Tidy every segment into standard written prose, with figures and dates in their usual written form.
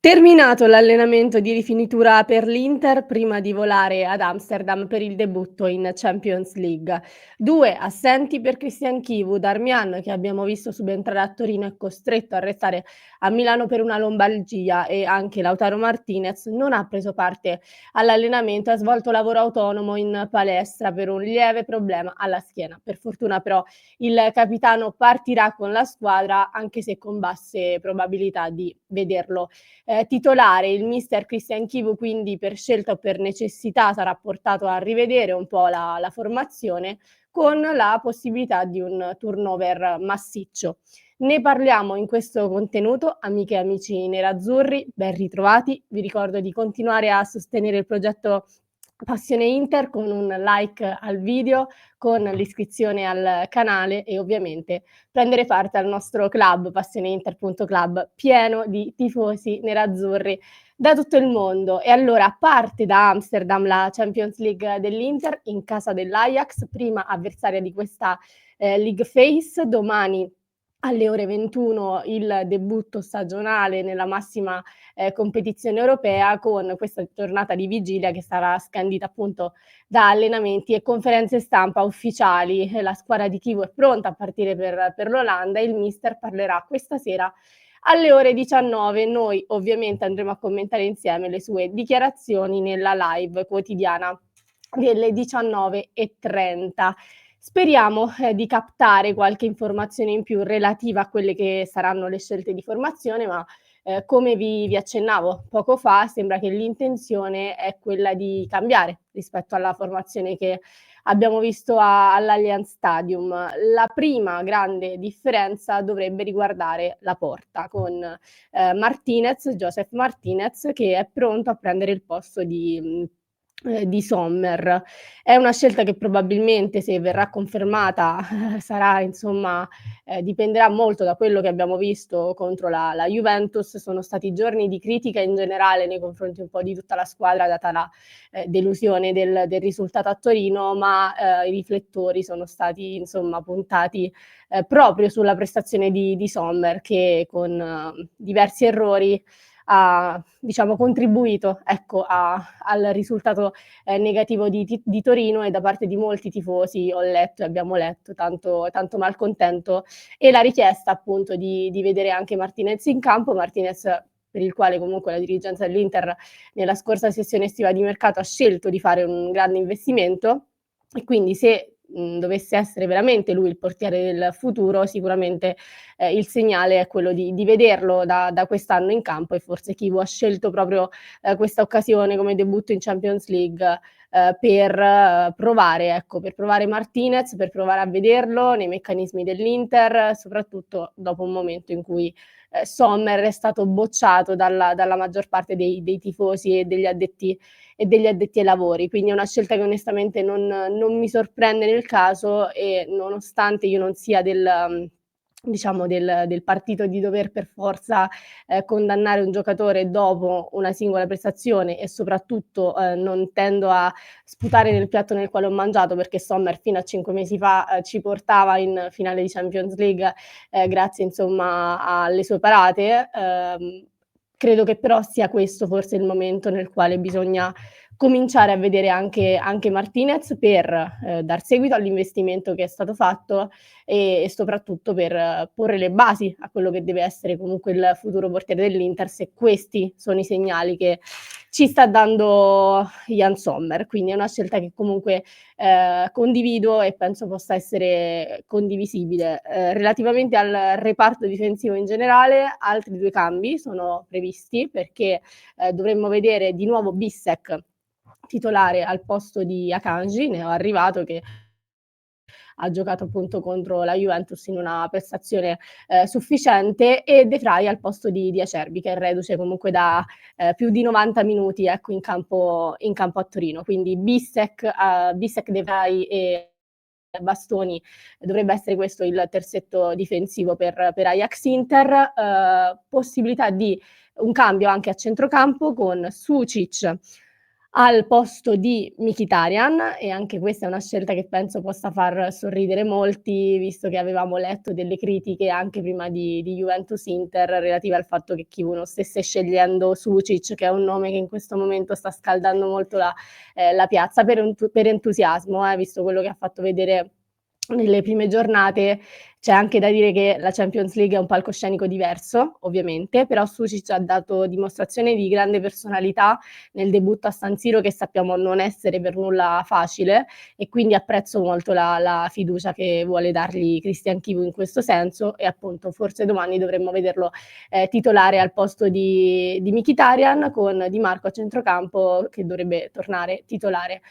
Terminato l'allenamento di rifinitura per l'Inter, prima di volare ad Amsterdam per il debutto in Champions League. 2 assenti per Christian Chivu. Darmian, che abbiamo visto subentrare a Torino, è costretto a restare a Milano per una lombalgia e anche Lautaro Martinez non ha preso parte all'allenamento e ha svolto lavoro autonomo in palestra per un lieve problema alla schiena. Per fortuna però il capitano partirà con la squadra, anche se con basse probabilità di vederlo titolare. Il mister Christian Chivu quindi per scelta o per necessità sarà portato a rivedere un po' la formazione con la possibilità di un turnover massiccio. Ne parliamo in questo contenuto, amiche e amici nerazzurri, ben ritrovati. Vi ricordo di continuare a sostenere il progetto Passione Inter con un like al video, con l'iscrizione al canale e ovviamente prendere parte al nostro club passioneinter.club pieno di tifosi nerazzurri da tutto il mondo. E allora parte da Amsterdam la Champions League dell'Inter in casa dell'Ajax, prima avversaria di questa League Phase. Domani alle ore 21 il debutto stagionale nella massima competizione europea, con questa giornata di vigilia che sarà scandita appunto da allenamenti e conferenze stampa ufficiali. La squadra di Chivu è pronta a partire per l'Olanda e il mister parlerà questa sera alle ore 19. Noi ovviamente andremo a commentare insieme le sue dichiarazioni nella live quotidiana delle 19:30. Speriamo di captare qualche informazione in più relativa a quelle che saranno le scelte di formazione, ma come vi accennavo poco fa, sembra che l'intenzione è quella di cambiare rispetto alla formazione che abbiamo visto all'Allianz Stadium. La prima grande differenza dovrebbe riguardare la porta, con Martinez, Joseph Martinez, che è pronto a prendere il posto di Sommer. È una scelta che probabilmente, se verrà confermata, sarà insomma dipenderà molto da quello che abbiamo visto contro la Juventus. Sono stati giorni di critica in generale nei confronti un po' di tutta la squadra, data la delusione del risultato a Torino, ma i riflettori sono stati insomma puntati proprio sulla prestazione di Sommer, che con diversi errori ha diciamo contribuito, ecco, al risultato negativo di Torino. E da parte di molti tifosi ho letto e abbiamo letto tanto malcontento e la richiesta appunto di vedere anche Martinez in campo. Martinez, per il quale comunque la dirigenza dell'Inter nella scorsa sessione estiva di mercato ha scelto di fare un grande investimento, e quindi se dovesse essere veramente lui il portiere del futuro, sicuramente il segnale è quello di vederlo da quest'anno in campo. E forse Chivu ha scelto proprio questa occasione come debutto in Champions League per provare, ecco, per provare Martinez, per provare a vederlo nei meccanismi dell'Inter, soprattutto dopo un momento in cui Sommer è stato bocciato dalla maggior parte dei tifosi e degli addetti ai lavori. Quindi è una scelta che onestamente non mi sorprende nel caso, e nonostante io non sia diciamo del partito di dover per forza condannare un giocatore dopo una singola prestazione, e soprattutto non tendo a sputare nel piatto nel quale ho mangiato, perché Sommer fino a 5 mesi fa ci portava in finale di Champions League grazie insomma alle sue parate. Credo che però sia questo forse il momento nel quale bisogna cominciare a vedere anche Martinez, per dar seguito all'investimento che è stato fatto e soprattutto per porre le basi a quello che deve essere comunque il futuro portiere dell'Inter, se questi sono i segnali che ci sta dando Jan Sommer. Quindi è una scelta che comunque condivido e penso possa essere condivisibile. Relativamente al reparto difensivo in generale, altri 2 cambi sono previsti, perché dovremmo vedere di nuovo Bissek titolare al posto di Akanji, neoarrivato, che ha giocato appunto contro la Juventus in una prestazione sufficiente, e De Vrij al posto di Acerbi, che è reduce comunque da più di 90 minuti, ecco, in campo a Torino. Quindi Bissek, De Vrij e Bastoni dovrebbe essere questo il terzetto difensivo per Ajax Inter. Possibilità di un cambio anche a centrocampo, con Sucic al posto di Mkhitaryan, e anche questa è una scelta che penso possa far sorridere molti, visto che avevamo letto delle critiche anche prima di Juventus-Inter relative al fatto che Chivu non stesse scegliendo Sucic, che è un nome che in questo momento sta scaldando molto la piazza per entusiasmo, visto quello che ha fatto vedere nelle prime giornate. C'è anche da dire che la Champions League è un palcoscenico diverso, ovviamente, però Sucic ha dato dimostrazione di grande personalità nel debutto a San Siro, che sappiamo non essere per nulla facile, e quindi apprezzo molto la fiducia che vuole dargli Christian Chivu in questo senso, e appunto forse domani dovremmo vederlo titolare al posto di Mkhitaryan, con Di Marco a centrocampo che dovrebbe tornare titolare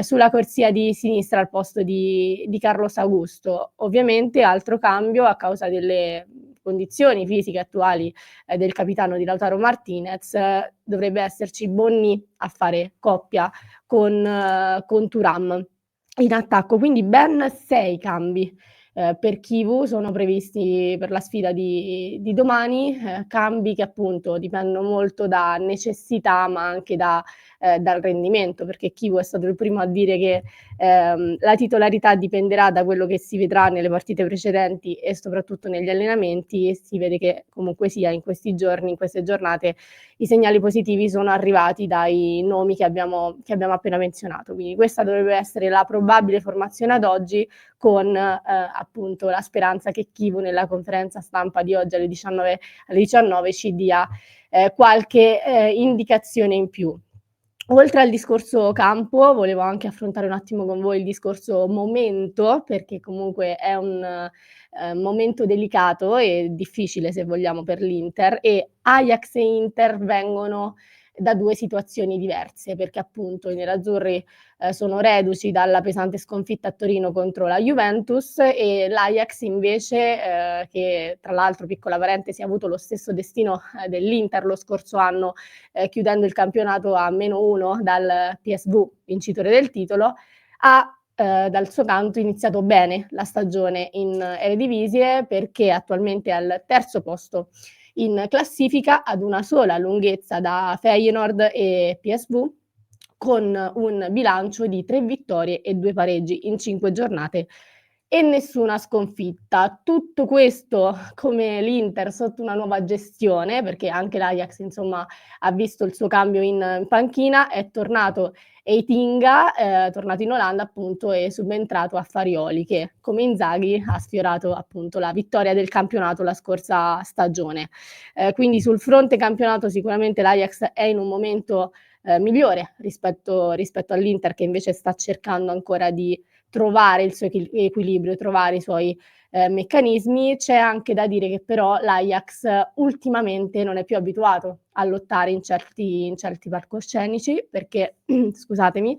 sulla corsia di sinistra al posto di Carlos Augusto. Ovviamente altro cambio a causa delle condizioni fisiche attuali del capitano di Lautaro Martinez, dovrebbe esserci Bonni a fare coppia con Thuram in attacco, quindi ben 6 cambi per Chivu sono previsti per la sfida di domani, cambi che appunto dipendono molto da necessità, ma anche dal rendimento, perché Chivu è stato il primo a dire che la titolarità dipenderà da quello che si vedrà nelle partite precedenti e soprattutto negli allenamenti, e si vede che comunque sia in questi giorni, in queste giornate, i segnali positivi sono arrivati dai nomi che abbiamo appena menzionato. Quindi questa dovrebbe essere la probabile formazione ad oggi, con appunto la speranza che Chivu nella conferenza stampa di oggi alle 19 ci dia qualche indicazione in più. Oltre al discorso campo, volevo anche affrontare un attimo con voi il discorso momento, perché comunque è un momento delicato e difficile, se vogliamo, per l'Inter, e Ajax e Inter vengono da 2 situazioni diverse, perché appunto i nerazzurri sono reduci dalla pesante sconfitta a Torino contro la Juventus, e l'Ajax invece, che tra l'altro, piccola parentesi, ha avuto lo stesso destino dell'Inter lo scorso anno, chiudendo il campionato a -1 dal PSV, vincitore del titolo, ha dal suo canto iniziato bene la stagione in Eredivisie, perché attualmente è al terzo posto in classifica, ad una sola lunghezza da Feyenoord e PSV, con un bilancio di 3 vittorie e 2 pareggi in 5 giornate e nessuna sconfitta. Tutto questo come l'Inter sotto una nuova gestione, perché anche l'Ajax insomma ha visto il suo cambio in panchina, è tornato Eitinga, tornato in Olanda appunto, e subentrato a Farioli, che come Inzaghi ha sfiorato appunto la vittoria del campionato la scorsa stagione. Quindi sul fronte campionato sicuramente l'Ajax è in un momento migliore rispetto all'Inter, che invece sta cercando ancora di trovare il suo equilibrio, trovare i suoi meccanismi. C'è anche da dire che però l'Ajax ultimamente non è più abituato a lottare in certi palcoscenici, perché scusatemi,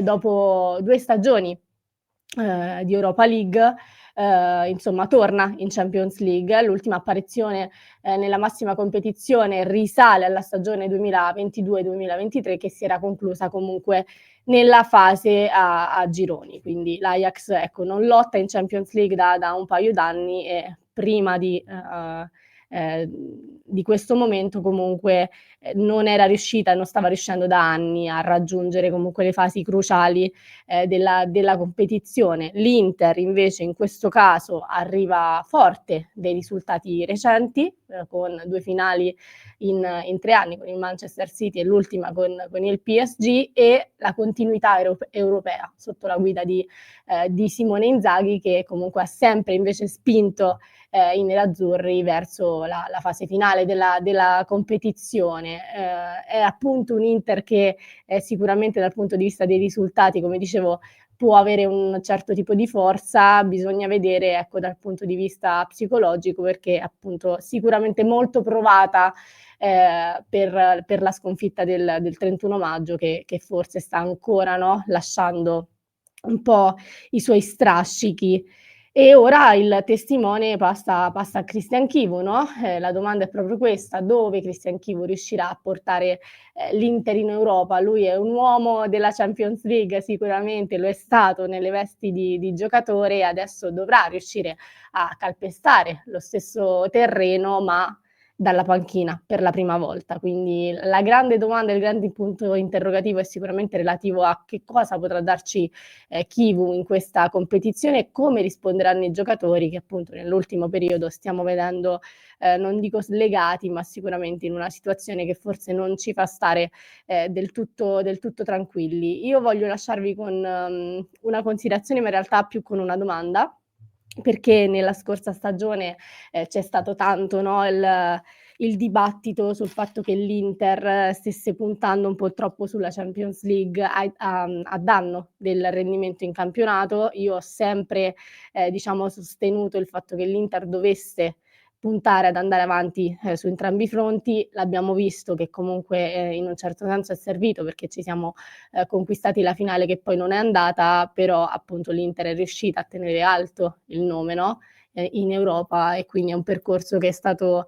dopo 2 stagioni di Europa League, insomma torna in Champions League. L'ultima apparizione nella massima competizione risale alla stagione 2022-2023, che si era conclusa comunque nella fase a gironi. Quindi l'Ajax, ecco, non lotta in Champions League da un paio d'anni, e prima di questo momento comunque non era riuscita, non stava riuscendo da anni a raggiungere comunque le fasi cruciali della competizione. L'Inter invece in questo caso arriva forte dei risultati recenti, con 2 finali in 3 anni con il Manchester City e l'ultima con il PSG, e la continuità europea sotto la guida di Simone Inzaghi, che comunque ha sempre invece spinto i nerazzurri verso la fase finale della competizione. È appunto un Inter che sicuramente dal punto di vista dei risultati, come dicevo, può avere un certo tipo di forza, bisogna vedere, ecco, dal punto di vista psicologico, perché appunto sicuramente molto provata per la sconfitta del 31 maggio, che forse sta ancora, no, lasciando un po' i suoi strascichi. E ora il testimone passa a Christian Chivu, no, la domanda è proprio questa: dove Christian Chivu riuscirà a portare l'Inter in Europa? Lui è un uomo della Champions League, sicuramente lo è stato nelle vesti di giocatore, e adesso dovrà riuscire a calpestare lo stesso terreno, ma dalla panchina per la prima volta. Quindi la grande domanda, il grande punto interrogativo è sicuramente relativo a che cosa potrà darci Chivu in questa competizione e come risponderanno i giocatori che appunto nell'ultimo periodo stiamo vedendo, non dico slegati, ma sicuramente in una situazione che forse non ci fa stare del tutto tranquilli. Io voglio lasciarvi con una considerazione, ma in realtà più con una domanda, perché nella scorsa stagione, c'è stato tanto, no, il dibattito sul fatto che l'Inter stesse puntando un po' troppo sulla Champions League a danno del rendimento in campionato. Io ho sempre, diciamo sostenuto il fatto che l'Inter dovesse puntare ad andare avanti, su entrambi i fronti. L'abbiamo visto che comunque, in un certo senso è servito perché ci siamo, conquistati la finale che poi non è andata, però appunto l'Inter è riuscita a tenere alto il nome, no, in Europa e quindi è un percorso che è stato,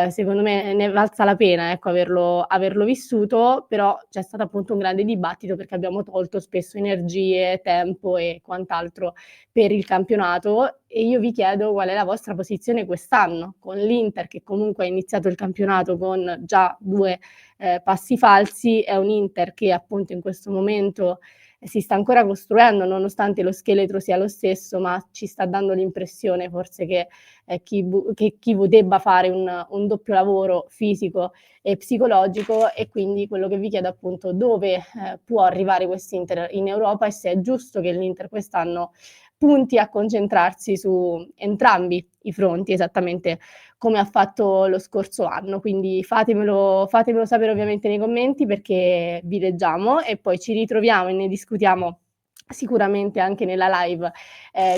secondo me ne è valsa la pena, ecco, averlo vissuto, però c'è stato appunto un grande dibattito perché abbiamo tolto spesso energie, tempo e quant'altro per il campionato e io vi chiedo qual è la vostra posizione quest'anno con l'Inter che comunque ha iniziato il campionato con già 2 passi falsi, è un Inter che appunto in questo momento si sta ancora costruendo nonostante lo scheletro sia lo stesso, ma ci sta dando l'impressione forse che Chivu debba fare un doppio lavoro fisico e psicologico e quindi quello che vi chiedo appunto dove può arrivare quest'Inter in Europa e se è giusto che l'Inter quest'anno punti a concentrarsi su entrambi i fronti, esattamente come ha fatto lo scorso anno. Quindi fatemelo sapere ovviamente nei commenti perché vi leggiamo e poi ci ritroviamo e ne discutiamo sicuramente anche nella live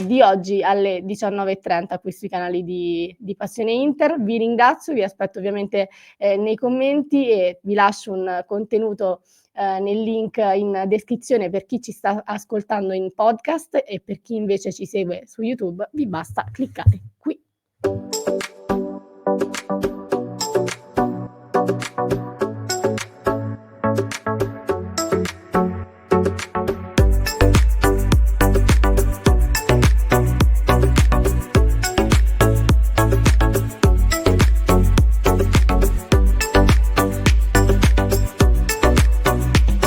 di oggi alle 19:30 qui sui canali di Passione Inter. Vi ringrazio, vi aspetto ovviamente nei commenti e vi lascio un contenuto nel link in descrizione per chi ci sta ascoltando in podcast e per chi invece ci segue su YouTube vi basta cliccare qui.